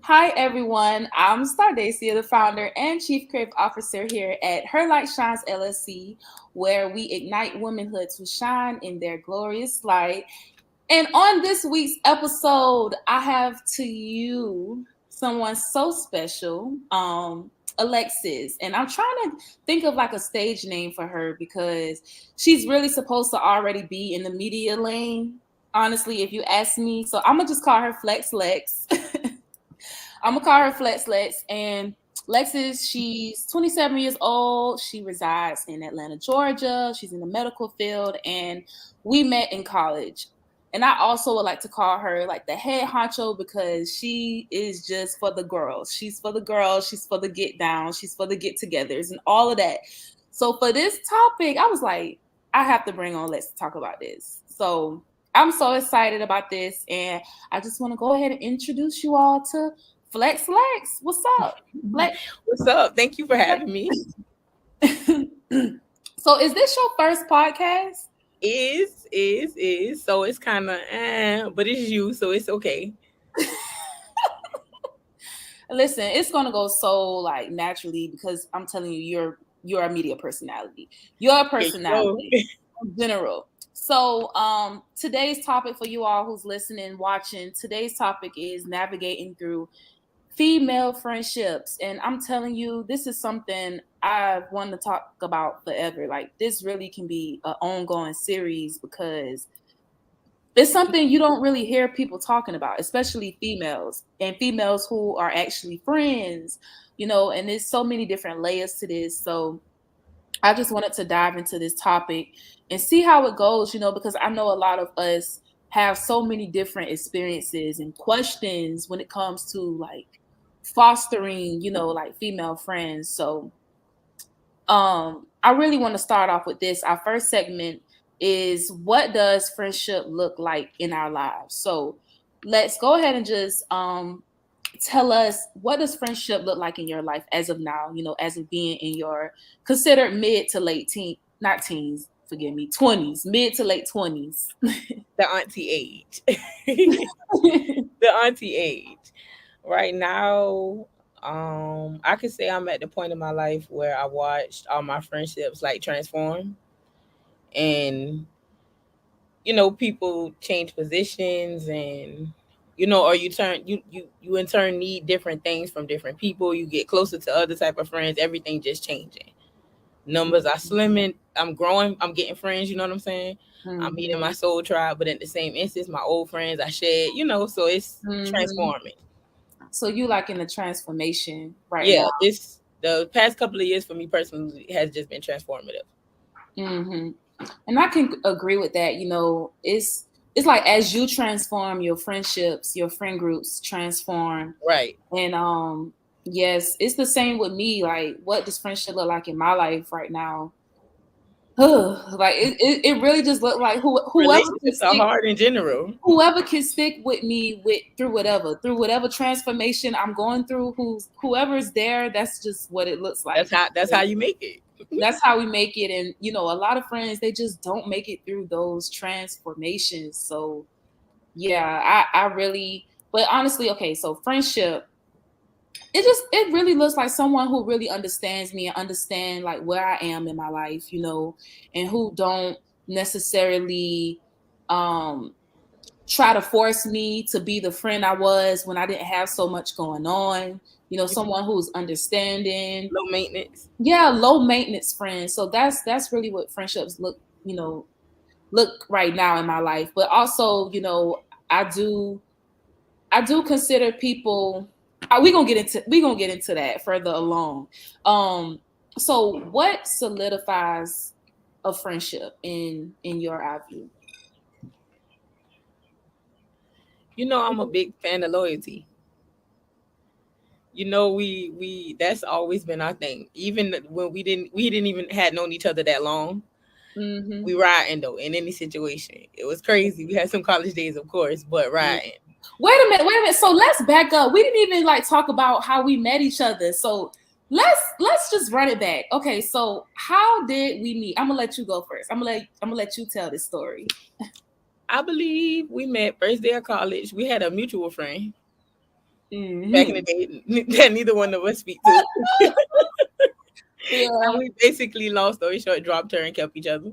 Hi, everyone. I'm Stardacia, the founder and chief creative officer here at Her Light Shines LLC, where we ignite womanhood to shine in their glorious light. And on this week's episode, I have to you someone so special, Alexis. And I'm trying to think of like a stage name for her because she's really supposed to already be in the media lane, honestly, if you ask me. So I'm going to just call her Flex Lex. I'm gonna call her Flex Lex. And Lexis, she's 27 years old. She resides in Atlanta, Georgia. She's in the medical field, and we met in college. And I also would like to call her like the head honcho because she is just for the girls. She's for the girls. She's for the get down. She's for the get togethers and all of that. So for this topic, I was like, I have to bring on Let's talk about this. So I'm so excited about this, and I just want to go ahead and introduce you all to Flex Lex. What's up? Flex. What's up? Thank you for having me. So is this your first podcast? Is. So it's kind of, but it's you, so it's okay. Listen, it's gonna go so like naturally because I'm telling you, you're a media personality. You're a personality in general. So today's topic for you all who's listening, watching, today's topic is navigating through female friendships. And I'm telling you, this is something I've wanted to talk about forever. Like this really can be an ongoing series because it's something you don't really hear people talking about, especially females and females who are actually friends, and there's so many different layers to this. So I just wanted to dive into this topic and see how it goes, because I know a lot of us have so many different experiences and questions when it comes to like fostering, like female friends. So I really want to start off with this. Our first segment is, what does friendship look like in our lives? So let's go ahead and just tell us, what does friendship look like in your life as of now, as of being in your considered mid to late not teens, forgive me, 20s, mid to late 20s. The auntie age. The auntie age. Right now, I could say I'm at the point in my life where I watched all my friendships like transform, and people change positions, and or you in turn need different things from different people. You get closer to other type of friends. Everything just changing. Numbers are slimming. I'm growing. I'm getting friends. You know what I'm saying? I'm meeting my soul tribe, but in the same instance, my old friends I shared. So it's transforming. So you like in the transformation right Yeah, now. the past couple of years for me personally has just been transformative. Mm-hmm. And I can agree with that. It's like as you transform, your friendships, your friend groups transform. Right. And yes, it's the same with me. Like, what does friendship look like in my life right now? Like it really just looked like Relationships are hard in general. whoever can stick with me through whatever transformation I'm going through, whoever's there, that's just what it looks like. That's how you make it. That's how we make it. And a lot of friends, they just don't make it through those transformations. So yeah, I really, but honestly, okay, so friendship, it really looks like someone who really understands me and understand like where I am in my life, and who don't necessarily try to force me to be the friend I was when I didn't have so much going on. Someone who's understanding. Low maintenance. Yeah, low maintenance friends. So that's really what friendships look right now in my life. But also, I do consider people. We gonna get into that further along. So what solidifies a friendship in your eye view? I'm a big fan of loyalty. We that's always been our thing. Even when we didn't even had known each other that long. Mm-hmm. We riding though in any situation. It was crazy. We had some college days, of course, but riding. Wait a minute. So let's back up. We didn't even like talk about how we met each other. So let's just run it back. Okay, so how did we meet? I'm gonna let you go first. I'm gonna let you tell this story. I believe we met first day of college. We had a mutual friend. back in the day that neither one of us speak to. Yeah. And we basically, long story short, dropped her and kept each other.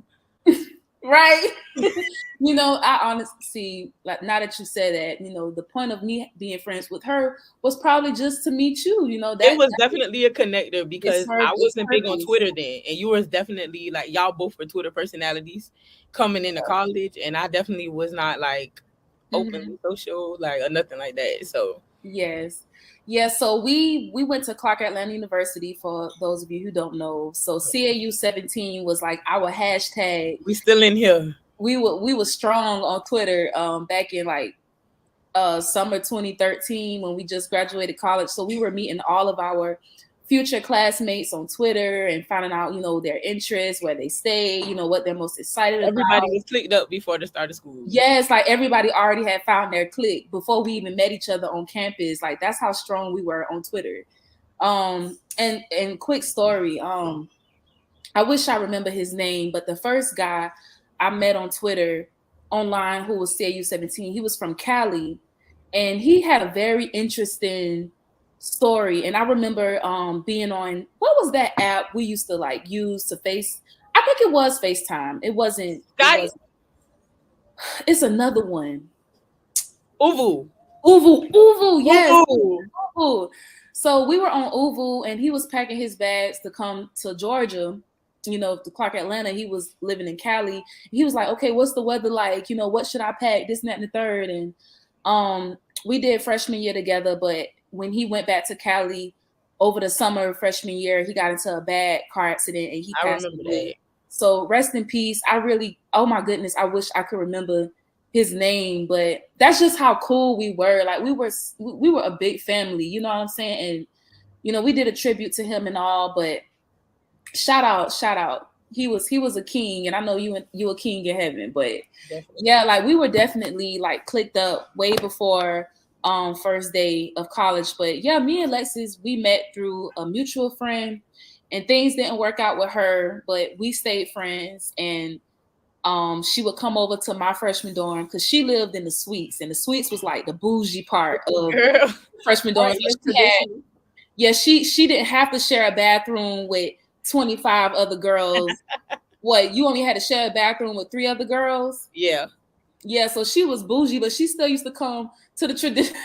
Right. I honestly see, like, now that you said that, the point of me being friends with her was probably just to meet you. It was definitely a connector it because I served its wasn't big on purpose. Twitter then, and you was definitely like, y'all both were Twitter personalities coming into college, and I definitely was not like openly social, like, or nothing like that. So yes. Yeah, so we went to Clark Atlanta University, for those of you who don't know. So CAU 17 was like our hashtag. we still in here. We were strong on Twitter back in like summer 2013 when we just graduated college. So we were meeting all of our future classmates on Twitter and finding out, their interests, where they stay, what they're most excited about. Everybody was clicked up before the start of school. Yes, like everybody already had found their clique before we even met each other on campus. Like that's how strong we were on Twitter. And quick story, I wish I remember his name, but the first guy I met on Twitter online who was CAU 17, he was from Cali, and he had a very interesting story. And I remember being on, what was that app we used to like use to face? I think it was FaceTime. It wasn't. It's another one. Uvu, yes. Uvu. So we were on Uvu, and he was packing his bags to come to Georgia, to Clark Atlanta. He was living in Cali. He was like, okay, what's the weather like? What should I pack? This, and that, and the third. And we did freshman year together, but when he went back to Cali over the summer of freshman year, he got into a bad car accident and he passed away. That. So rest in peace. Oh my goodness, I wish I could remember his name, but that's just how cool we were. Like we were a big family, you know what I'm saying? And we did a tribute to him and all, but shout out. He was a king, and I know you a king in heaven, but definitely. Yeah, like we were definitely like clicked up way before first day of college. But yeah, me and Lexis, we met through a mutual friend, and things didn't work out with her, but we stayed friends. And she would come over to my freshman dorm because she lived in the suites, and the suites was like the bougie part of freshman dorm. She didn't have to share a bathroom with 25 other girls. What, you only had to share a bathroom with 3 other girls? Yeah. So she was bougie, but she still used to come to the traditional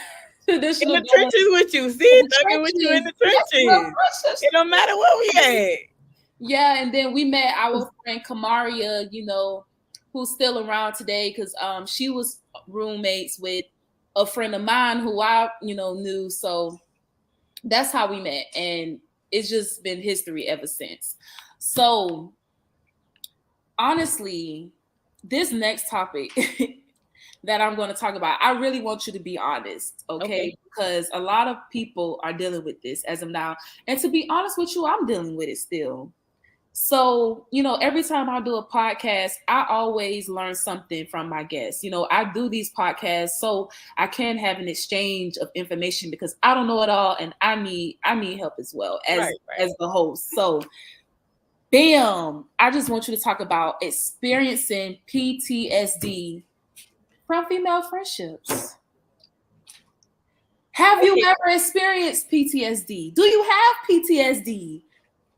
in the trenches with you. See, thugging with you in the trenches. It don't matter where we at. Yeah, and then we met our friend Kamaria, who's still around today, because she was roommates with a friend of mine who I knew. So that's how we met, and it's just been history ever since. So honestly, this next topic that I'm going to talk about, I really want you to be honest, okay? Because a lot of people are dealing with this as of now. And to be honest with you, I'm dealing with it still. So, every time I do a podcast, I always learn something from my guests. I do these podcasts so I can have an exchange of information, because I don't know it all, and I need help as well as the host. So, bam, I just want you to talk about experiencing PTSD from female friendships. Have you ever experienced PTSD? Do you have PTSD?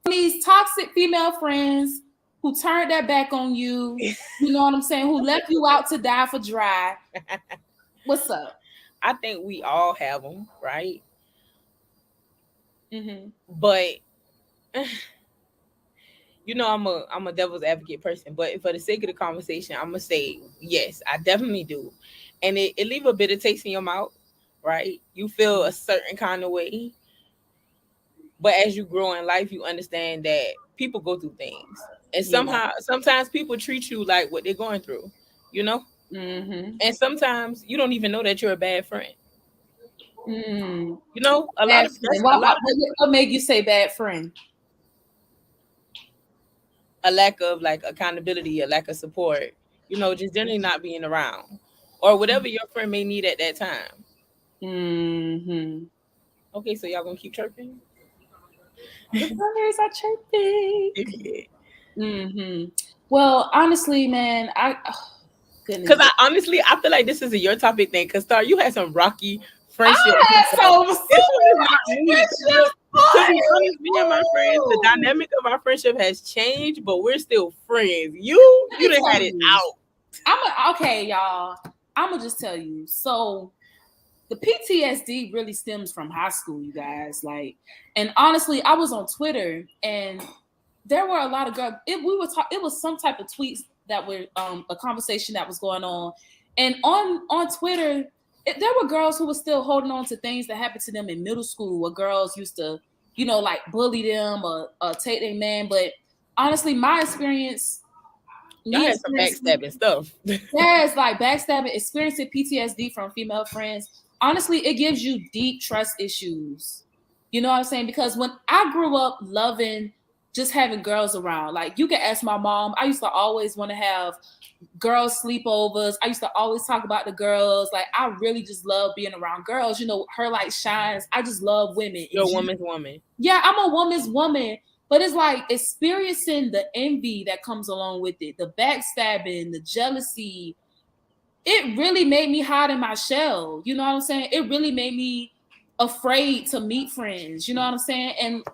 These toxic female friends who turned their back on you, you know what I'm saying, who left you out to die for dry. What's up? I think we all have them, right? But I'm a devil's advocate person, but for the sake of the conversation, I'm gonna say yes, I definitely do. And it leave a bitter taste in your mouth, right? You feel a certain kind of way. But as you grow in life, you understand that people go through things. And sometimes people treat you like what they're going through, And sometimes you don't even know that you're a bad friend. What made you say bad friend? A lack of like accountability, a lack of support, just generally not being around, or whatever your friend may need at that time. Okay, so y'all gonna keep chirping? The birds are chirping. Well, honestly, man, because I feel like this is a your topic thing. Because Star, you had some rocky friendship. I had so This one is not me. friendships. To be honest, me and my friends, the dynamic of our friendship has changed, but we're still friends. You done had it out. Okay, y'all. I'm gonna just tell you. So the PTSD really stems from high school, you guys. Like, and honestly, I was on Twitter and there were a lot of girls. It was some type of tweets that were a conversation that was going on, and on Twitter, there were girls who were still holding on to things that happened to them in middle school, where girls used to, like bully them or take their man. But honestly, my experience. Y'all had some backstabbing stuff. Yes, like backstabbing, experiencing PTSD from female friends. Honestly, it gives you deep trust issues. You know what I'm saying? Because when I grew up loving just having girls around, like you can ask my mom, I used to always want to have girls sleepovers. I used to always talk about the girls. Like I really just love being around girls. Her light shines. I just love women. You're a woman's woman. Yeah, I'm a woman's woman. But it's like experiencing the envy that comes along with it, the backstabbing, the jealousy. It really made me hide in my shell. You know what I'm saying? It really made me afraid to meet friends. You know what I'm saying? And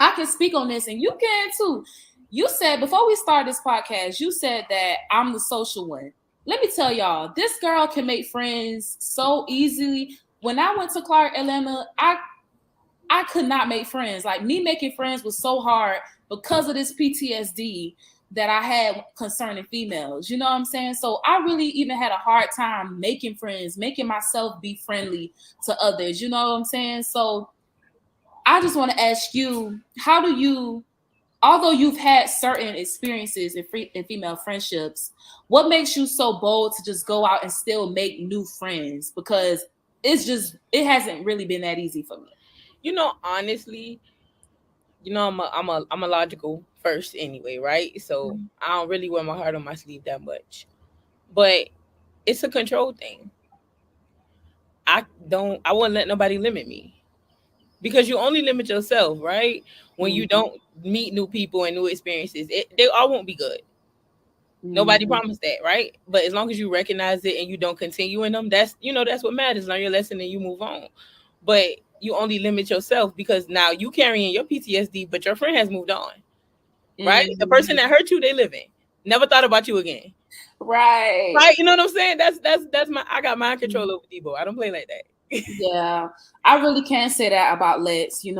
I can speak on this, and you can too. You said before we start this podcast, you said that I'm the social one. Let me tell y'all, this girl can make friends so easily. When I went to Clark, Atlanta, I could not make friends. Like me making friends was so hard because of this PTSD that I had concerning females. You know what I'm saying? So I really even had a hard time making friends, making myself be friendly to others. You know what I'm saying? So I just want to ask you, how do you, although you've had certain experiences in female friendships, what makes you so bold to just go out and still make new friends? Because it hasn't really been that easy for me. Honestly, I'm a logical first anyway, right? So I don't really wear my heart on my sleeve that much. But it's a control thing. I wouldn't let nobody limit me. Because you only limit yourself, right? When you don't meet new people and new experiences, they all won't be good. Nobody promised that, right? But as long as you recognize it and you don't continue in them, that's what matters. Learn your lesson and you move on. But you only limit yourself because now you carrying your PTSD, but your friend has moved on, right? The person that hurt you, they living. Never thought about you again, right? You know what I'm saying? That's my. I got mind control over Debo. I don't play like that. Yeah, I really can't say that about Lex. You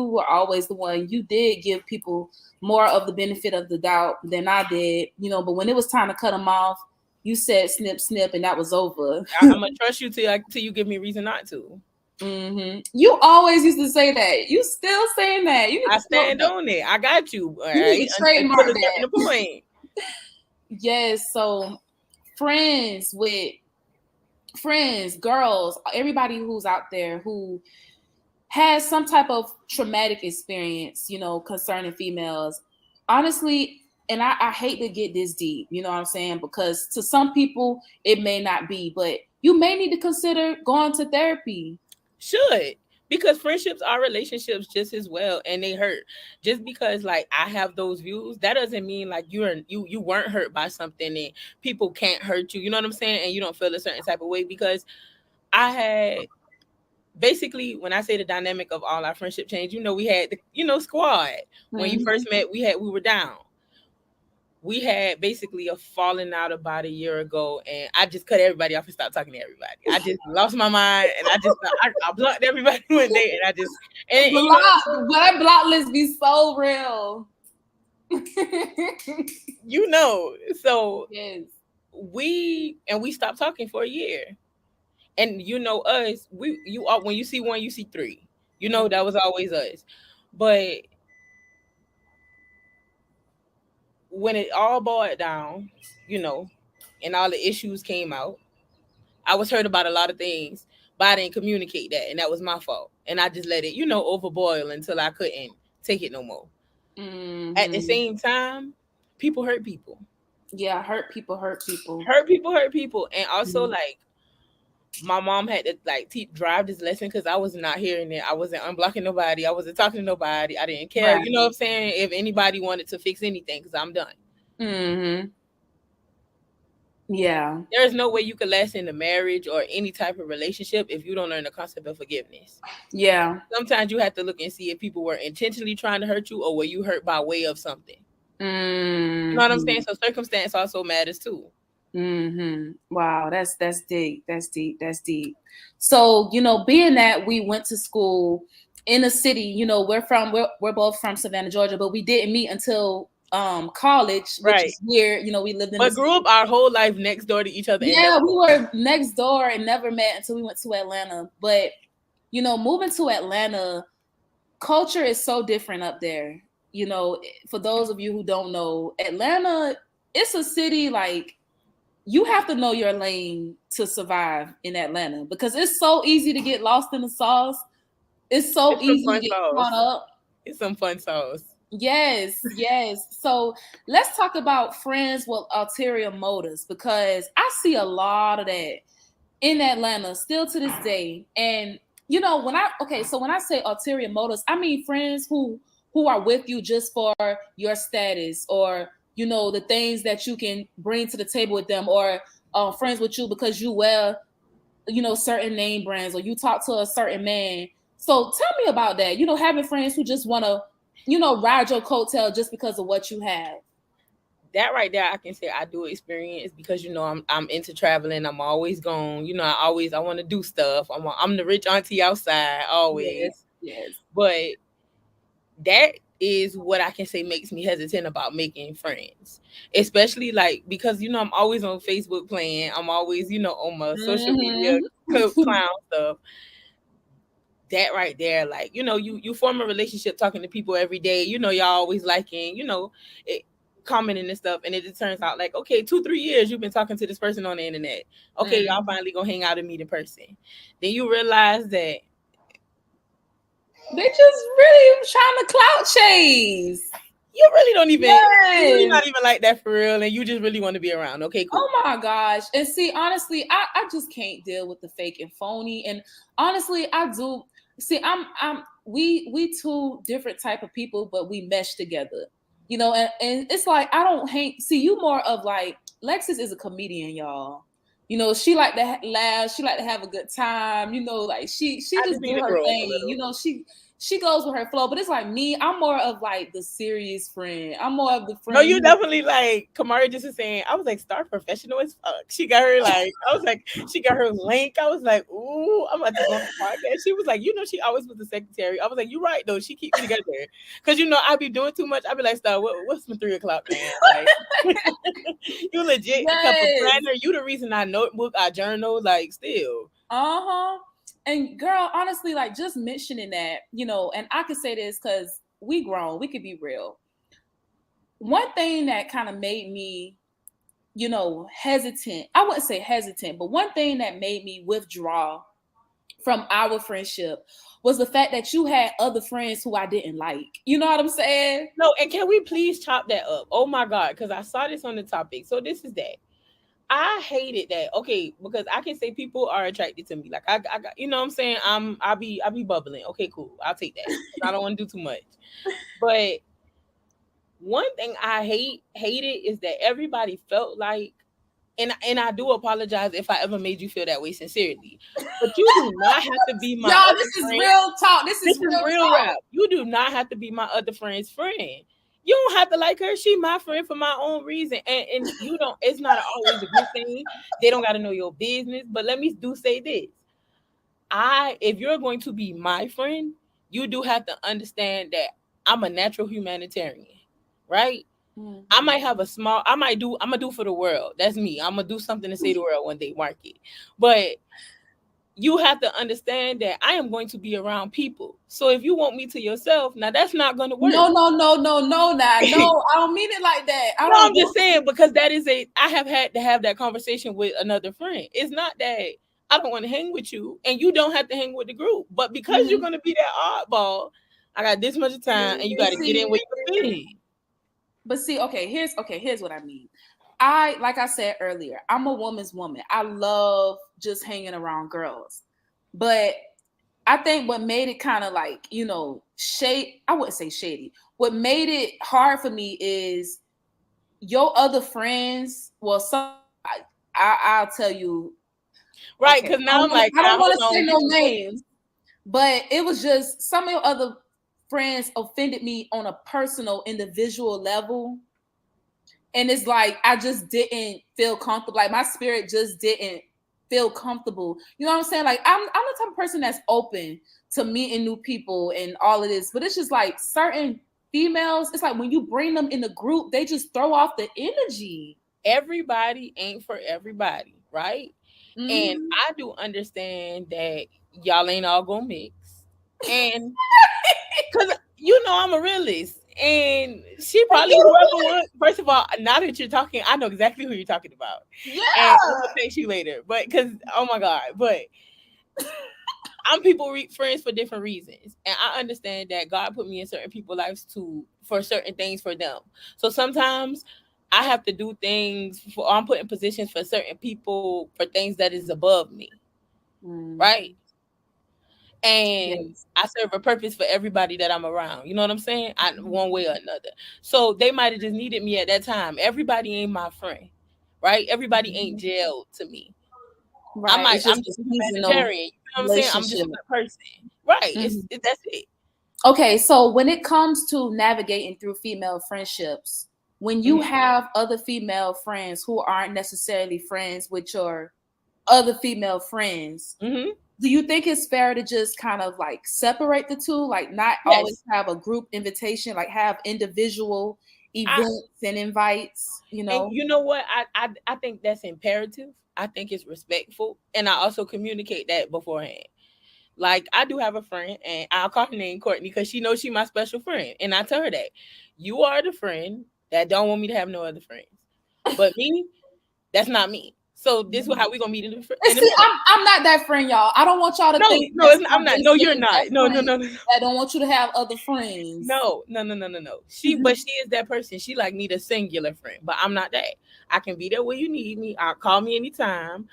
were always the one. You did give people more of the benefit of the doubt than I did. But when it was time to cut them off, you said snip, snip, and that was over. I'm gonna trust you till you give me reason not to. You always used to say that. You still saying that. I stand on it. I got you. All you right. need to trademark Until a certain that. point. Yes. So friends, girls, everybody who's out there who has some type of traumatic experience, concerning females. Honestly, and I hate to get this deep, you know what I'm saying? Because to some people it may not be, but you may need to consider going to therapy. Should. Because friendships are relationships just as well, and they hurt. Just because like I have those views, that doesn't mean like you weren't hurt by something and people can't hurt you. You know what I'm saying? And you don't feel a certain type of way. Because I had basically, when I say the dynamic of all our friendship changed, we had the squad. When you first met, we were down. We had basically a falling out about a year ago, and I just cut everybody off and stopped talking to everybody. I just lost my mind, and I blocked everybody one day, and I just but that block list be so real. So yes. we stopped talking for a year, and us, when you see one, you see three. That was always us, but when it all boiled down, and all the issues came out, I was hurt about a lot of things, but I didn't communicate that, and that was my fault. And I just let it, overboil until I couldn't take it no more. At the same time, people hurt people. Yeah, hurt people hurt people. Hurt people. And also, like, my mom had to, like, drive this lesson because I was not hearing it. I wasn't unblocking nobody. I wasn't talking to nobody. I didn't care. Right. You know what I'm saying? If anybody wanted to fix anything, because I'm done. Yeah. There is no way you could last in a marriage or any type of relationship if you don't learn the concept of forgiveness. Yeah. Sometimes you have to look and see if people were intentionally trying to hurt you or were you hurt by way of something. You know what I'm saying? Mm-hmm. So circumstance also matters too. Mm-hmm. Wow, that's deep. That's deep. That's deep. So, being that we went to school in a city, we're both from Savannah, Georgia, but we didn't meet until college, which Right. is weird. We lived in the But grew up our whole life next door to each other and Yeah, never we were next door and never met until we went to Atlanta. But, moving to Atlanta, culture is so different up there. For those of you who don't know, Atlanta, it's a city like you have to know your lane to survive in Atlanta because it's so easy to get lost in the sauce. It's so it's some easy to fun get caught sauce. up. It's some fun sauce. Yes, yes. So let's talk about friends with ulterior motives because I see a lot of that in Atlanta still to this day. And when I say ulterior motives, I mean friends who are with you just for your status or the things that you can bring to the table with them, or friends with you because you wear certain name brands or you talk to a certain man. So tell me about that. Having friends who just want to ride your coattail just because of what you have. That right there, I can say I do experience because I'm into traveling. I'm always gone. I want to do stuff. I'm the rich auntie outside Yes, always. yes. But that is what I can say makes me hesitant about making friends, especially like because I'm always on Facebook playing. I'm always on my social media Mm-hmm. clown stuff. That right there, like you form a relationship talking to people every day. Y'all always liking it, commenting and stuff, and it just turns out like okay, 2-3 years you've been talking to this person on the internet. Okay, y'all Mm-hmm. finally gonna hang out and meet in person. Then you realize that They just really trying to clout chase. you really don't even you really Yes. not even like that for real, and you just really want to be around. Okay, cool. Oh my gosh. And see, honestly, I just can't deal with the fake and phony. And honestly, I do see I'm we two different type of people, but we mesh together. And it's like I don't hang see you more of like Lexus is a comedian, y'all. She like to laugh, she like to have a good time, like she I just just need do to her grow up a thing. little. She goes with her flow, but it's like me, I'm more of like the serious friend. I'm more of the No, friend you who definitely like Kamari just was saying. I was like, star professional as fuck. She got her like, I was like, she got her link. I was like, ooh, I'm about to go on the podcast. She was like, she always was the secretary. I was like, you're right though. She keep me together because I be doing too much. I be like, star, what's my 3 o'clock, man? Like, you legit kept a yes. planner. You the reason I notebook, I journal, like still. Uh-huh. And girl, honestly, like just mentioning that, and I could say this because we grown, we could be real. One thing that kind of made me, hesitant, I wouldn't say hesitant, but one thing that made me withdraw from our friendship was the fact that you had other friends who I didn't like. You know what I'm saying? No, and can we please chop that up? Oh my god, because I saw this on the topic. So this is that. I hated that. Okay, because I can say people are attracted to me. Like I got, what I'm saying. I be bubbling. Okay, cool. I'll take that. I don't want to do too much. But one thing I hated is that everybody felt like, and I do apologize if I ever made you feel that way sincerely. But you do not have to be my Y'all, other this is friend. real talk. This This is is real real talk. rap. You do not have to be my other friend's friend. You don't have to like her. She my friend for my own reason. And you don't, it's not always a good thing. They don't gotta know your business. But let me do say this. If you're going to be my friend, you do have to understand that I'm a natural humanitarian, right? I Mm-hmm. might have I'm gonna do for the world. That's me. I'm gonna do something to save the world one day, mark it. But you have to understand that I am going to be around people. So if you want me to yourself, now that's not going to work. No, no, no, no, no, nah. No, I don't mean it like that. I No, don't I'm just want saying because I have had to have that conversation with another friend. It's not that I don't want to hang with you and you don't have to hang with the group. But because you're Mhm. going to be that oddball, I got this much time and you got to get in where you can fit in. But see, here's what I mean. Like I said earlier, I'm a woman's woman. I love just hanging around girls. But I think what made it kind of like, shade, I wouldn't say shady. What made it hard for me is your other friends, well, some I'll tell you. Right, Okay, because now I'm like, I don't want to hold say on, no names, but it was just some of your other friends offended me on a personal, individual level. And it's like I just didn't feel comfortable. Like my spirit just didn't feel comfortable. You know what I'm saying? Like I'm the type of person that's open to meeting new people and all of this, but it's just like certain females. It's like when you bring them in the group, they just throw off the energy. everybody ain't for everybody, right? And Mm-hmm. I do understand that y'all ain't all gonna mix. And because I'm a realist. And she probably whoever would. First of all, now that you're talking, I know exactly who you're talking about. And I'm gonna text you later. But because oh my God, but I'm friends for different reasons. And I understand that God put me in certain people's lives for certain things for them. So sometimes I have to do things I'm put in positions for certain people for things that is above me. Right? And Yes. I serve a purpose for everybody that I'm around. You know what I'm saying? One way or another. So they might have just needed me at that time. Everybody ain't my friend, right? Everybody ain't jailed to me. Right. It's I'm just just a a seasonal humanitarian. You know what I'm saying? I'm just a relationship. good person, right? Mhm. That's it. Okay, so when it comes to navigating through female friendships, when you Mm-hmm. have other female friends who aren't necessarily friends with your other female friends, Mm-hmm. do you think it's fair to just kind of like separate the two, like not always Yes, have a group invitation, like have individual I events and invites, you and know? you know what? I think that's imperative. I think it's respectful, and I also communicate that beforehand. Like I do have a friend, and I'll call her name Courtney because she knows she's my special friend, and I tell her that you are the friend that don't want me to have no other friends, but me, that's not me. So this is how we gonna meet in And the see, middle. I'm not that friend, y'all. I don't want y'all to No, think no, that I'm not. No, salvation you're is that not. No, no, friend no, no, that don't want you to have other friends. no, no, no, no, no, no. But she is that person. She like need a singular friend, but I'm not that. I can be there when you need me. I'll call me anytime.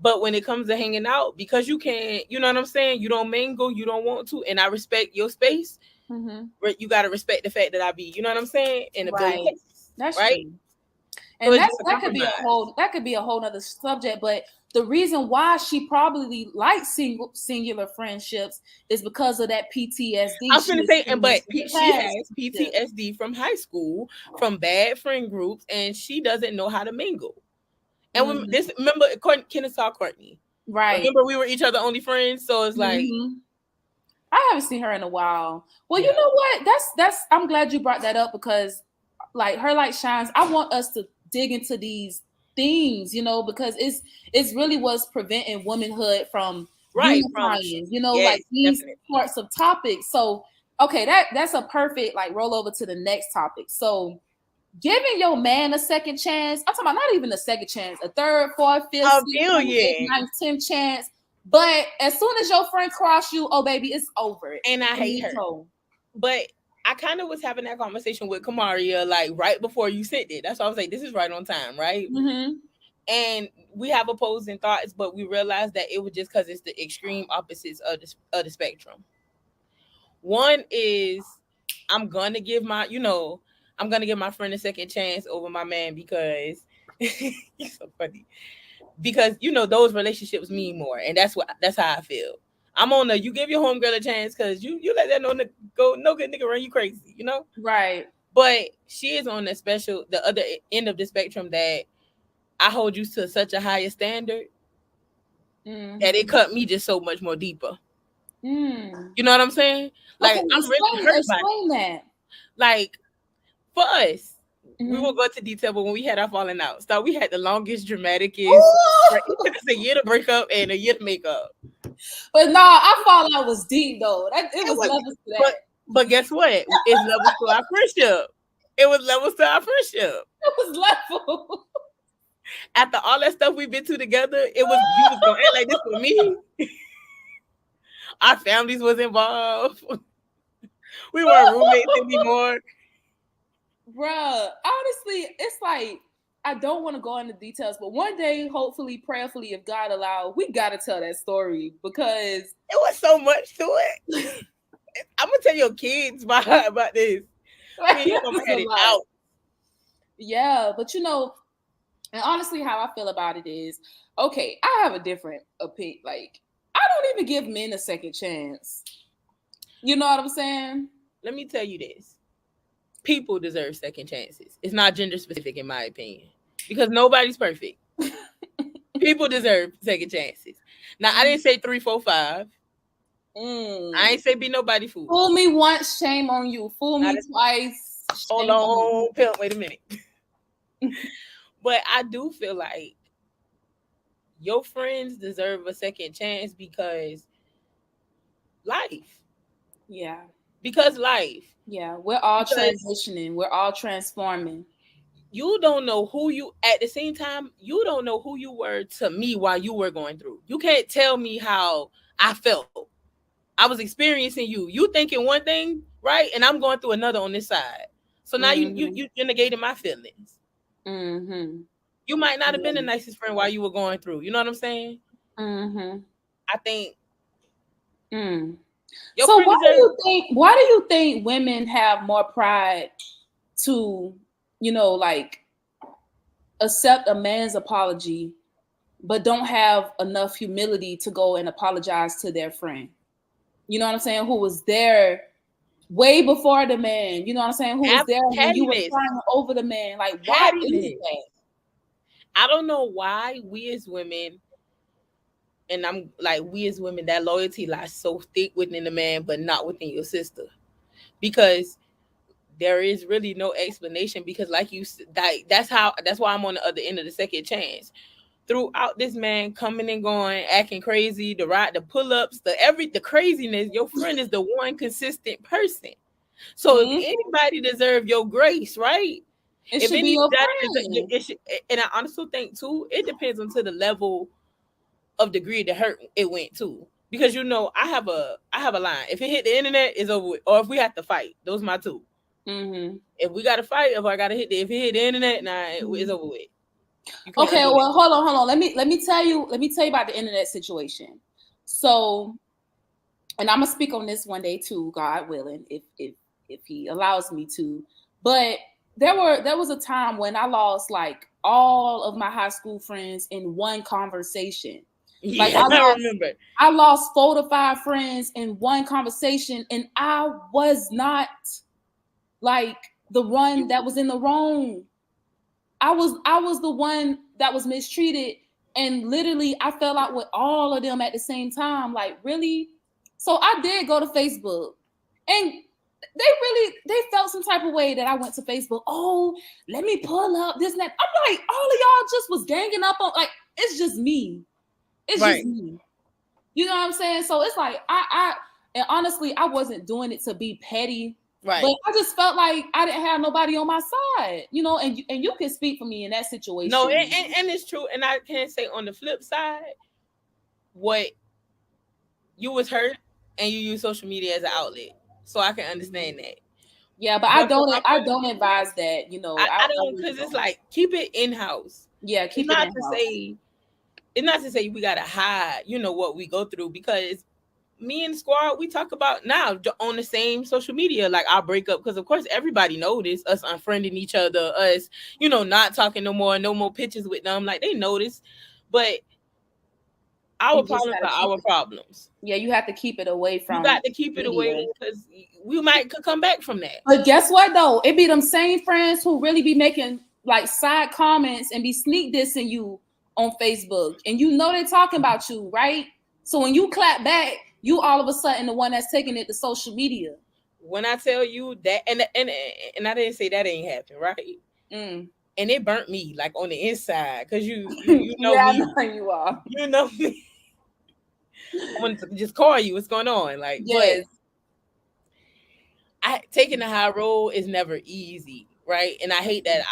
But when it comes to hanging out, because you can't, you know what I'm saying? You don't mingle, you don't want to, and I respect your space. Mm-hmm. You got to respect the fact that I be, you know what I'm saying, in a billion Right. cases, That's right? true. So And it's just a that compromise. could be a whole nother subject. But the reason why she probably likes singular friendships is because of that PTSD I'm she finna say, experienced in the she past has relationship. PTSD from high school, from bad friend groups, and she doesn't know how to mingle. And Mm-hmm. remember, Kenneth saw Courtney. Right. Remember, we were each other only friends, so it's like, Mm-hmm. I haven't seen her in a while. Well, you yeah, know what? That's I'm glad you brought that up because like her light shines. I want us to dig into these things, because it's really what's preventing womanhood from right from unifying, like yes, these definitely. sorts of topics. So okay, that's a perfect like roll over to the next topic. So giving your man a second chance, I'm talking about not even a second chance, a third, fourth, fifth, A sixth, seventh, eighth, billion, ninth, 10th chance. But as soon as your friend cross you, oh baby, it's over. and I hate her. So, But I kind of was having that conversation with Kamaria like right before you sent it. That's why I was like, this is right on time, right? mm-hmm. And we have opposing thoughts, but we realized that it was just because it's the extreme opposites of the spectrum. One is I'm gonna give I'm gonna give my friend a second chance over my man because he's so funny. Because those relationships mean more, and that's how I feel. I'm on the you give your homegirl a chance because you let that no good nigga run you crazy. Right. But she is on the other end of the spectrum that I hold you to such a higher standard that it Mm-hmm. cut me just so much more deeper. Mm. You know what I'm saying? Okay, Like I'm really hurt by it. explain that. Like for us, we Mm-hmm. won't go into detail, but when we had our falling out, so we had the longest, dramaticest. Right, it Ooh! took us a year to break up and a year to make up. But no, I thought I was deep though. It It was was, levels to but that. guess what? It's levels to our friendship. It was levels to our friendship. It was level. After all that stuff we've been through together, it was you was gonna act like this with me. Our families was involved. We weren't roommates anymore. Bruh, honestly, it's like I don't want to go into details, but one day, hopefully, prayerfully, if God allow, we gotta tell that story because It was so much to it. I'm gonna tell your kids about this. Me and your it mama was had a it lot. out. Yeah, but And honestly, how I feel about it is, okay, I have a different opinion. Like, I don't even give men a second chance. You know what I'm saying? Let me tell you this. People deserve second chances. It's not gender specific, in my opinion, because nobody's perfect. People deserve second chances. Now, I didn't say 3, 4, 5. I ain't say be nobody fool. Fool me once, shame on you. Fool me twice, Hold shame on you. on, pimp. Wait a minute. But I do feel like your friends deserve a second chance because life. Yeah. Because life. Yeah. We're all Because transitioning. We're all transforming. you don't know who you, at the same time, you don't know who you were to me while you were going through. You can't tell me how I felt. I was experiencing you. You thinking one thing, right? And I'm going through another on this side. So now you're negating my feelings. Mm-hmm. You might not have been the Yeah. nicest friend while you were going through. You know what I'm saying? Mm-hmm. I think your So friend deserves. why do you think women have more pride to, like accept a man's apology, but don't have enough humility to go and apologize to their friend? You know what I'm saying? Who was there way before the man? You know what I'm saying? Who was there when you were Cattiness. crying over the man? Like, why is Cattiness. that? I don't know why we as women, and I'm like, we as women, that loyalty lies so thick within the man, but not within your sister. Because there is really no explanation. Because like you said, that's why I'm on the other end of the second chance. Throughout this man coming and going, acting crazy, the pull-ups, the craziness, your friend is the one consistent person. So if anybody deserve your grace, right? It If should be your anybody friend. it should, and I honestly think too, it depends on to the level of degree the hurt it went to. Because I have a line. If it hit the internet, it's over with. Or if we have to fight, those are my two. If we gotta fight, if I gotta if it hit the internet, it's over with. Okay, well, hold on. Let me tell you about the internet situation. So, and I'm gonna speak on this one day too, God willing, if He allows me to. But there was a time when I lost like all of my high school friends in one conversation. Yeah, Like I remember. I lost 4 to 5 friends in one conversation, and I was not like the one that was in the wrong. I was the one that was mistreated, and literally I fell out with all of them at the same time. Like, really? So I did go to Facebook, and they felt some type of way that I went to Facebook. Oh, let me pull up this and that. I'm like, all of y'all just was ganging up on, like, it's just me. It's just me. You know what I'm saying? So it's like and honestly, I wasn't doing it to be petty. Right. But I just felt like I didn't have nobody on my side, and you can speak for me in that situation. No, and it's true. And I can say on the flip side, what you was hurt and you use social media as an outlet. So I can understand that. Yeah, but I don't advise that, I don't, because it's like, keep it in-house. Yeah, keep it in-house. It's not to say we gotta hide, what we go through, because me and the squad, we talk about now on the same social media, like our breakup, because of course everybody noticed us unfriending each other, us, not talking no more pictures with them, like they noticed. But our problems are our problems. Yeah, you have to keep it away from. You got to keep it away, because we could come back from that. But guess what though? It be them same friends who really be making like side comments and be sneak dissing you on Facebook, and they're talking about you, right? So when you clap back, you all of a sudden the one that's taking it to social media. When I tell you that, and I didn't say that ain't happened, right? And it burnt me like on the inside, because you know yeah, me. I know you are. You know me. I wanted to just call you. What's going on? Like, yes. But taking the high road is never easy, right? And I hate that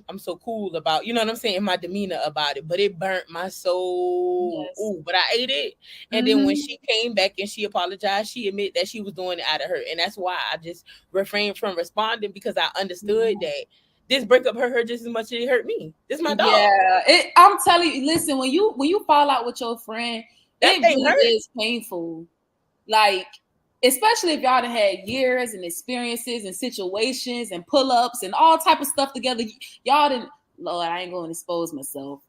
I'm so cool about, you know what I'm saying, my demeanor about it, but it burnt my soul. Yes. Ooh, but I ate it. And then when she came back and she apologized, she admitted that she was doing it out of her. And that's why I just refrained from responding, because I understood that this breakup hurt her just as much as it hurt me. This is my dog. Yeah, I'm telling you, listen, when you fall out with your friend, that it really is painful. Like, especially if y'all done had years and experiences and situations and pull-ups and all type of stuff together. Y'all done Lord, I ain't going to expose myself.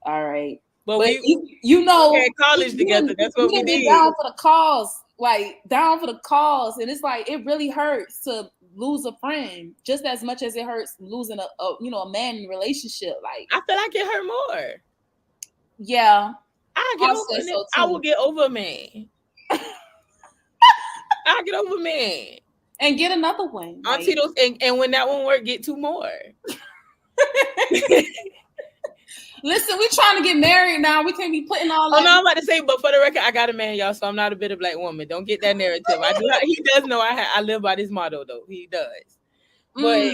All right. But But we you know, had college together. That's what we didn't get did. down for the cause, like down for the cause. And it's like, it really hurts to lose a friend just as much as it hurts losing a man in a relationship. Like, I feel like it hurt more. yeah, I get I'll over say it. so I will too. get over a man. I'll get over a man. And get another one. Auntie Like, those and when that one work, get two more. listen, we trying to get married now. We can't be putting all Oh that. no, I'm about to say, but for the record, I got a man, y'all, so I'm not a bitter black woman. Don't get that narrative. I do. He does know I live by this motto, though. He does. But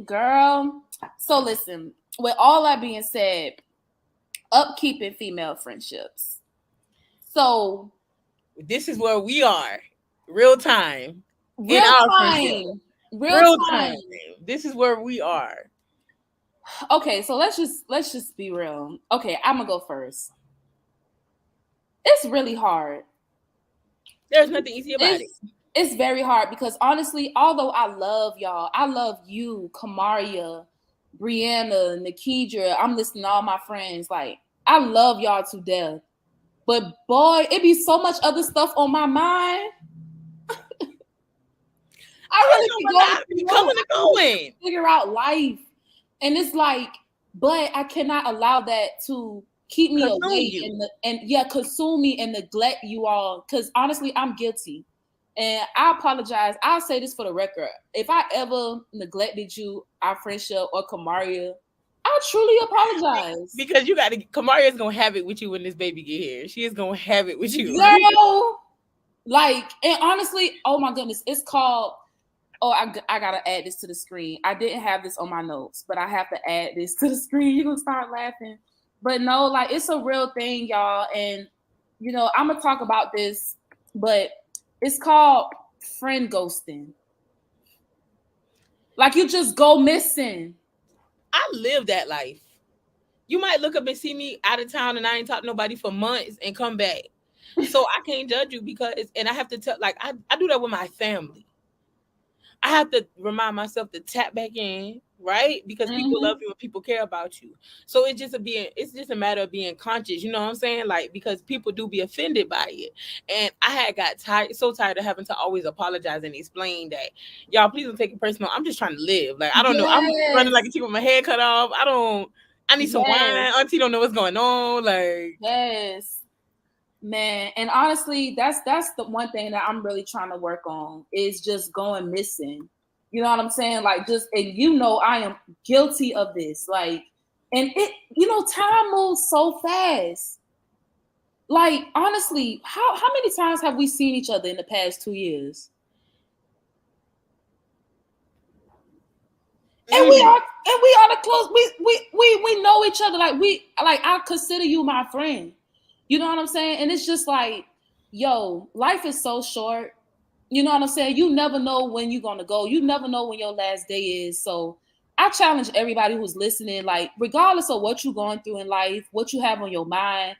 Girl. So listen, with all that being said, upkeeping female friendships. So this is where we are, real time, in real our friendship. time. Real time. This is where we are. Okay, so let's just be real. Okay, I'm gonna go first. It's really hard. There's nothing easy about it. It's very hard because honestly, although I love y'all, I love you, Kamaria, Brianna, Nikidra. I'm listening to all my friends. Like, I love y'all to death. But boy, it be so much other stuff on my mind. I really be coming and going. Figure out life. And it's like, but I cannot allow that to keep me Consume away you. consume me and neglect you all. Because honestly, I'm guilty. And I apologize. I'll say this for the record. If I ever neglected you, our friendship, or Kamaria, I truly apologize. Because you got to, Kamaria is going to have it with you when this baby get here. She is going to have it with you. Girl, like, and honestly, oh my goodness, it's called, oh, I got to add this to the screen. I didn't have this on my notes, but I have to add this to the screen. You're going to start laughing. But no, like, it's a real thing, y'all. And, I'm going to talk about this, but it's called friend ghosting. Like, you just go missing. I live that life. You might look up and see me out of town and I ain't talked to nobody for months and come back. So I can't judge you because, and I have to tell, like, I do that with my family. I have to remind myself to tap back in, right? Because people love you and people care about you. So it's just a matter of being conscious. You know what I'm saying? Like, because people do be offended by it. And I had got so tired of having to always apologize and explain that, y'all, please don't take it personal. I'm just trying to live. Like, I don't know. I'm running like a chick with my head cut off. I need some wine. Auntie don't know what's going on. Like, yes. Man, and honestly, that's the one thing that I'm really trying to work on is just going missing. You know what I'm saying? Like, and I am guilty of this. Like, and time moves so fast. Like, honestly, how many times have we seen each other in the past 2 years? And we are the close. We know each other. Like I consider you my friend. You know what I'm saying? And it's just like, yo, life is so short. You know what I'm saying? You never know when you're gonna go. You never know when your last day is. So I challenge everybody who's listening, like, regardless of what you're going through in life, what you have on your mind,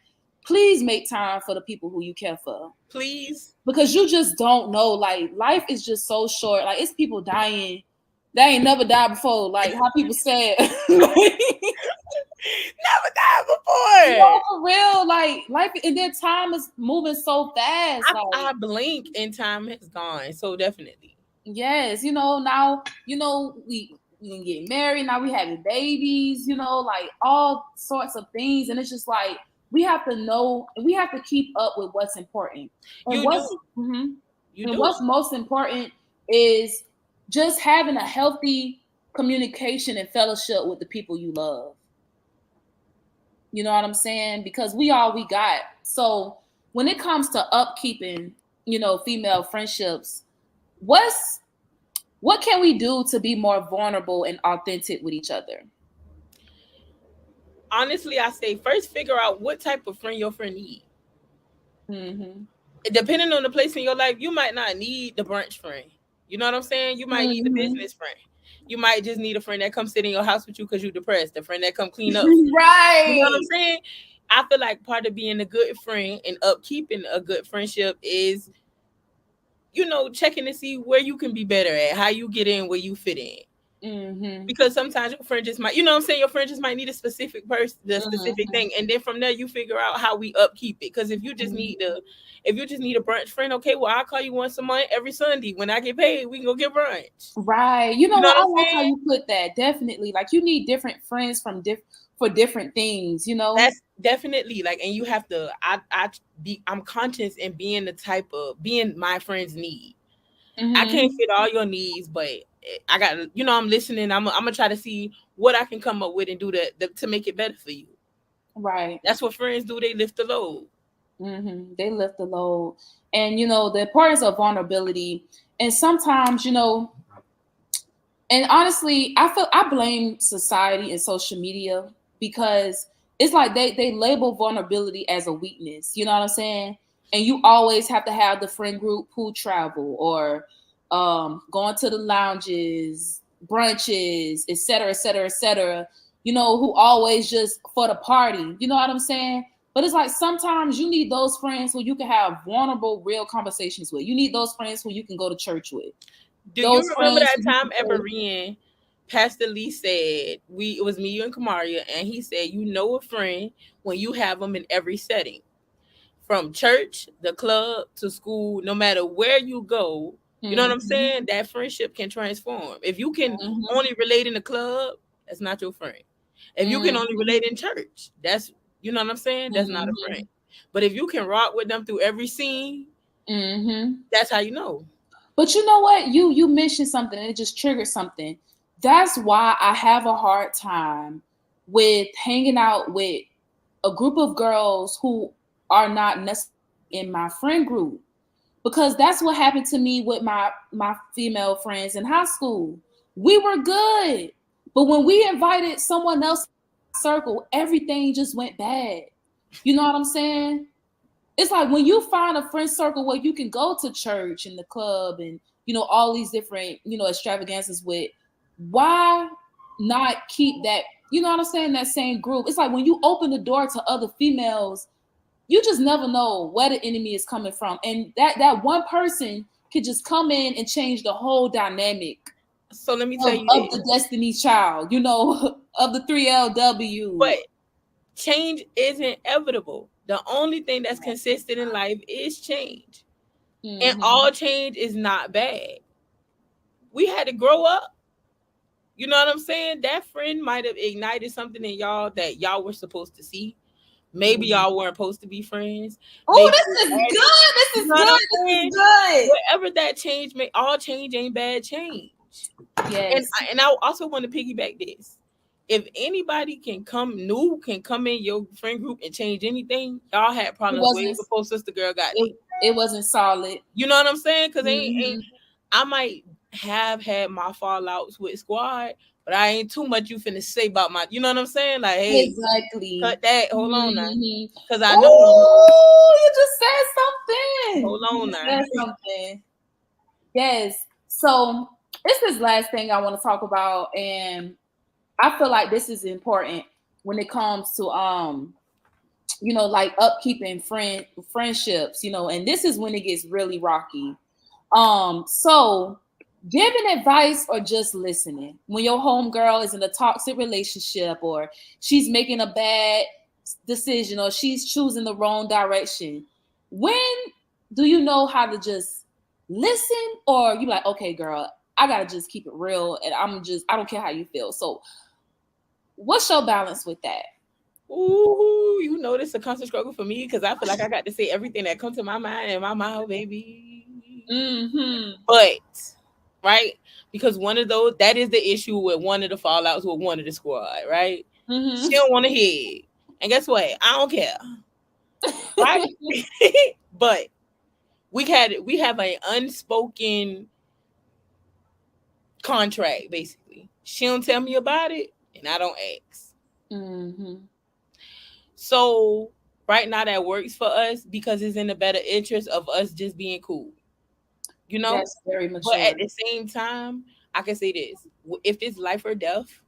please make time for the people who you care for. please. Because you just don't know. Like, life is just so short. Like, it's people dying. They ain't never died before. Like how people said. Never died before. No, for real. Like, life, and then time is moving so fast. I blink and time has gone. So definitely. Yes, now, we can get married. Now we having babies, like all sorts of things. And it's just like, we have to know, we have to keep up with what's important. And what's most important is just having a healthy communication and fellowship with the people you love. You know what I'm saying? Because we all we got. So when it comes to upkeeping, female friendships, what can we do to be more vulnerable and authentic with each other? Honestly, I say first figure out what type of friend your friend needs. Depending on the place in your life, you might not need the brunch friend. You know what I'm saying? You might need the business friend. You might just need a friend that comes sit in your house with you because you're depressed. A friend that come clean up. Right. You know what I'm saying? I feel like part of being a good friend and upkeeping a good friendship is, checking to see where you can be better at, how you get in, where you fit in. Mm-hmm. Because sometimes your friend just might, you know what I'm saying, your friend just might need a specific person, the specific Mm-hmm. thing, and then from there you figure out how we upkeep it. Because if you just need a brunch friend, okay, well I'll call you once a month every Sunday when I get paid. We can go get brunch. Right. You know You know what? what I I'm like how saying? you put that. Definitely. Like you need different friends from for different things, you know? That's definitely like, and you have to. I'm conscious in being the type of being my friend's need. I can't Mm-hmm. fit all your needs, but I got, I'm listening. I'm gonna try to see what I can come up with and do to make it better for you. Right. That's what friends do. They lift the load. Mm-hmm. They lift the load. And the importance of vulnerability. And sometimes, and honestly, I blame society and social media because it's like they label vulnerability as a weakness. You know what I'm saying? And you always have to have the friend group who travel or going to the lounges, brunches, etc., etc., etc. Who always just for the party. You know what I'm saying? But it's like sometimes you need those friends who you can have vulnerable, real conversations with. You need those friends who you can go to church with. Do you Those remember friends that who you time can say, Everine, Pastor Lee said it was me, you, and Kamaria, and he said you know a friend when you have them in every setting, from church, the club to school, no matter where you go. You know what I'm mm-hmm, saying? That friendship can transform. If you can mm-hmm, only relate in the club, that's not your friend. If you can only mm-hmm, relate in church, that's, you know what I'm saying? That's not a friend. mm-hmm, But if you can rock with them through every scene, mm-hmm. that's how you know. But you know what? You mentioned something and it just triggered something. That's why I have a hard time with hanging out with a group of girls who are not necessarily in my friend group. Because that's what happened to me with my female friends in high school. We were good, but when we invited someone else to our circle, everything just went bad. You know what I'm saying? It's like when you find a friend circle where you can go to church and the club and all these different extravagances with, why not keep that, you know what I'm saying, that same group? It's like when you open the door to other females, you just never know where the enemy is coming from, and that one person could just come in and change the whole dynamic So let me tell of, you of this. the Destiny Child, of the 3LW. But change isn't inevitable. The only thing that's consistent in life is change. And Mm-hmm. all change is not bad. We had to grow up. You know what I'm saying? That friend might have ignited something in y'all that y'all were supposed to see. Maybe Mm-hmm. y'all weren't supposed to be friends. Oh, Maybe this it is added, good. you This is know what I'm good. This is saying? good. Whatever that change may, all change ain't bad change. And Yes. I also want to piggyback this. If anybody can come in your friend group and change anything, y'all had It problems way wasn't. before sister girl got there. It wasn't solid. You know what I'm saying? Because ain't Mm-hmm. I might have had my fallouts with squad, but I ain't too much you finna say about my. You know what I'm saying? Like, hey, Exactly. cut that. Hold on now, Mm-hmm. because I know them. Oh, you just said something. Hold You on just now. said something. Yes. So this is last thing I want to talk about, and I feel like this is important when it comes to like upkeeping friendships, and this is when it gets really rocky. So giving advice or just listening when your homegirl is in a toxic relationship or she's making a bad decision or she's choosing the wrong direction. When do you know how to just listen, or you like, okay, girl, I gotta just keep it real and I don't care how you feel. So what's your balance with that? Ooh, you know this is a constant struggle for me because I feel like I got to say everything that comes to my mind in my mouth, baby. Mm-hmm. But right, because one of those that is the issue with one of the fallouts with one of the squad, right? She Mm-hmm. don't want to hear it. And guess what? I don't care. Right? But we have an unspoken contract basically. She don't tell me about it and I don't ask. Mm-hmm. So right now that works for us because it's in the better interest of us just being cool, you know? That's very But at mature. the same time, I can say this. If it's life or death,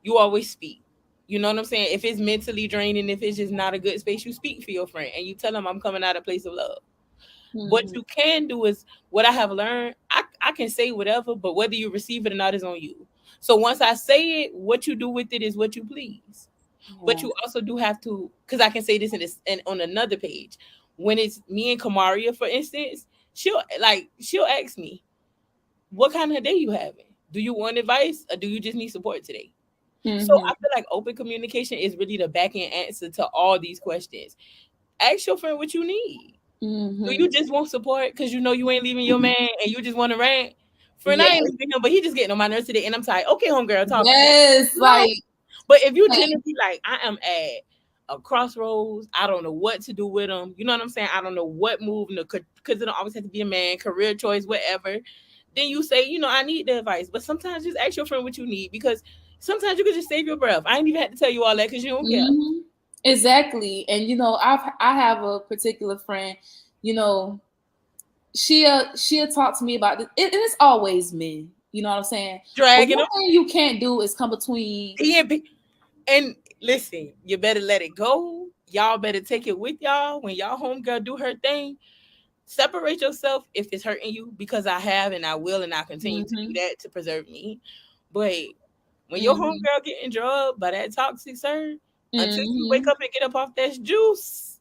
you always speak. You know what I'm saying? If it's mentally draining, if it's just not a good space, you speak for your friend and you tell them I'm coming out of a place of love. What Mm-hmm. you can do is what I have learned. I can say whatever, but whether you receive it or not is on you. So once I say it, what you do with it is what you please. But Yeah. you also do have to, because I can say this in this and on another page. When it's me and Kamaria, for instance, she'll ask me, what kind of day you having? Do you want advice or do you just need support today? So I feel like open communication is really the back end answer to all these questions. Ask your friend what you need. Do you just want support because you know you ain't leaving your man and you just want to rant? Friend, I Yeah. ain't leaving him, but he just getting on my nerves today, and I'm tired. Okay, homegirl, talk to me. Yes. No, Like, but if you genuinely like, I am at a crossroads, I don't know what to do with him. You know what I'm saying? I don't know what move, because it don't always have to be a man, career choice, whatever. Then you say, I need the advice. But sometimes just ask your friend what you need, because sometimes you could just save your breath. I ain't even had to tell you all that because you don't care. exactly. And I have a particular friend, you know, she'll talk to me about this. And it's always men. You know what I'm saying? But Dragging one them. thing you can't do is come between. And listen, you better let it go. Y'all better take it with y'all when y'all homegirl do her thing. Separate yourself if it's hurting you, because I have and I will and I'll continue to do that to preserve me. But when your homegirl getting drugged by that toxic sir, until you wake up and get up off that juice,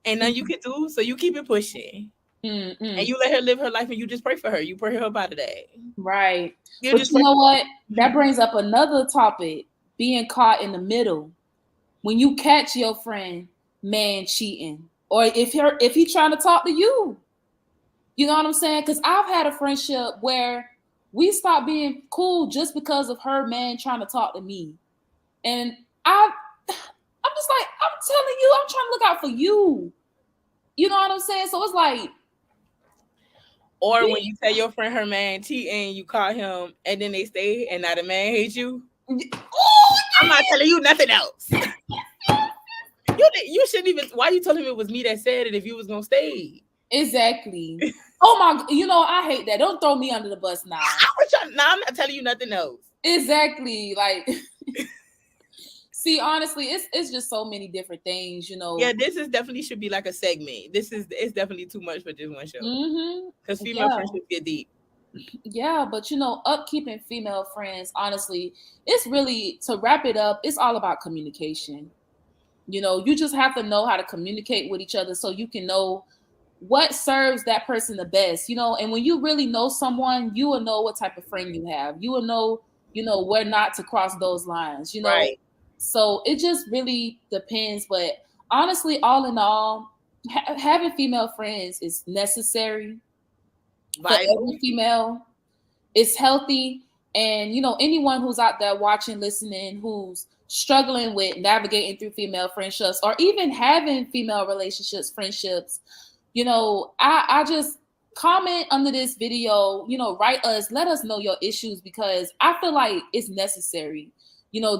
ain't nothing you can do. So you keep it pushing. And you let her live her life and you just pray for her. You pray her up out of that. Right. You But just you know what? That brings up another topic, being caught in the middle. When you catch your friend man cheating, or if he trying to talk to you. You know what I'm saying? Because I've had a friendship where we stopped being cool just because of her man trying to talk to me. And I'm just like, I'm telling you, I'm trying to look out for you. You know what I'm saying? So it's like, or when you tell your friend her man cheating, you call him and then they stay and now the man hates you. oh, I'm not telling you nothing else. You shouldn't even. Why you told him it was me that said it if you was gonna stay? exactly. Oh my, I hate that. Don't throw me under the bus now. I'm not telling you nothing else. Exactly. Like, see, honestly, it's just so many different things, Yeah, this is definitely should be like a segment. It's definitely too much for just one show. Because female friendships get deep. Yeah, but upkeeping female friends, honestly, it's really, to wrap it up, it's all about communication. You just have to know how to communicate with each other so you can know what serves that person the best. And when you really know someone, you will know what type of friend you have. You will know, where not to cross those lines, Right. So it just really depends. But honestly, all in all, having female friends is necessary for every female. It's healthy. And anyone who's out there watching, listening, who's struggling with navigating through female friendships or even having female relationships, friendships, I just comment under this video, write us, let us know your issues, because I feel like it's necessary,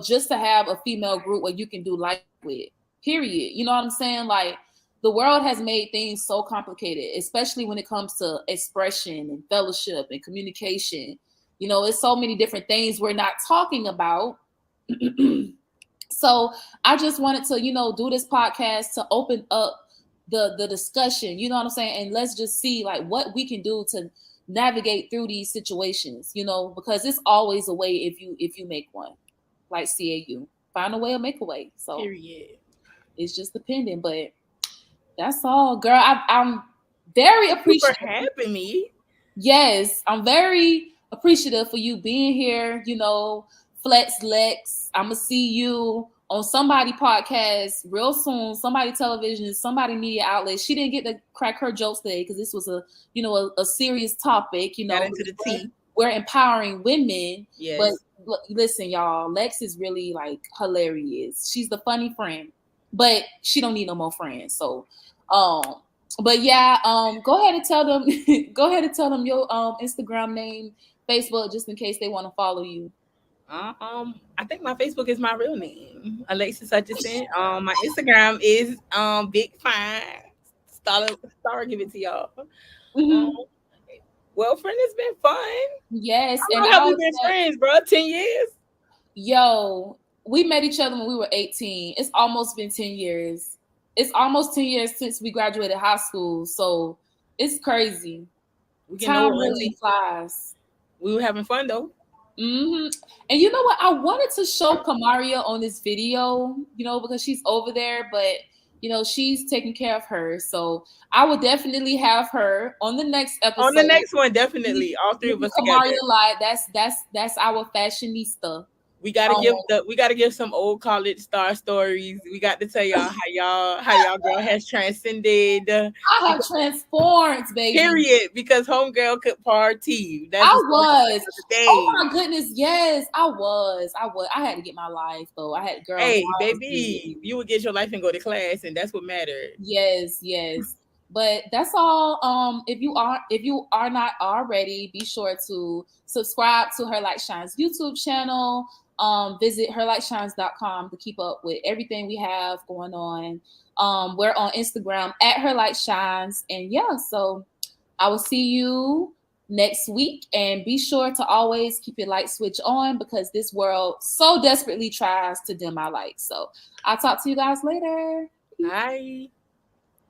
just to have a female group where you can do life with, period. You know what I'm saying? Like, the world has made things so complicated, especially when it comes to expression and fellowship and communication. It's so many different things we're not talking about. So I just wanted to, do this podcast to open up the discussion, you know what I'm saying? And let's just see like what we can do to navigate through these situations, because it's always a way if you make one. Like CAU. Find a way or make a way. So period. It's just dependent, but that's all, girl. I'm very appreciative for having me. Yes, I'm very appreciative for you being here. Flex Lex. I'm gonna see you on somebody podcast real soon. Somebody television, somebody media outlet. She didn't get to crack her jokes today because this was a serious topic. Got into the tea. We're empowering women. Yes. But listen, y'all, Lex is really like hilarious. She's the funny friend, but she don't need no more friends. So, but yeah, go ahead and tell them your Instagram name, Facebook, just in case they want to follow you. I think my Facebook is my real name, Alexis Hutchinson. My Instagram is Big Fine. Star, give it to y'all. Well, friend, it's been fun. Yes, How long have we been friends, bro? 10 years. Yo, we met each other when we were 18. It's almost been 10 years. It's almost 10 years since we graduated high school. So it's crazy. Time really flies. We were having fun though. Mm-hmm. And you know what? I wanted to show Kamaria on this video, because she's over there, but she's taking care of her. So I will definitely have her on the next episode. On the next one, definitely. All three of us together. Kamaria Live. That's our fashionista. We gotta give some old college star stories. We got to tell y'all how y'all girl has transcended. I have transformed, baby. Period. Because homegirl could party. I was. Day. Oh my goodness, yes, I was. I had to get my life though. I had girl. Hey, baby, you would get your life and go to class, and that's what mattered. Yes. But that's all. If you are not already, be sure to subscribe to Her Light Shines YouTube channel. Visit herlightshines.com to keep up with everything we have going on. We're on Instagram at Her Light Shines, and yeah, so I will see you next week, and be sure to always keep your light switch on, because this world so desperately tries to dim our light. So I'll talk to you guys later. Bye.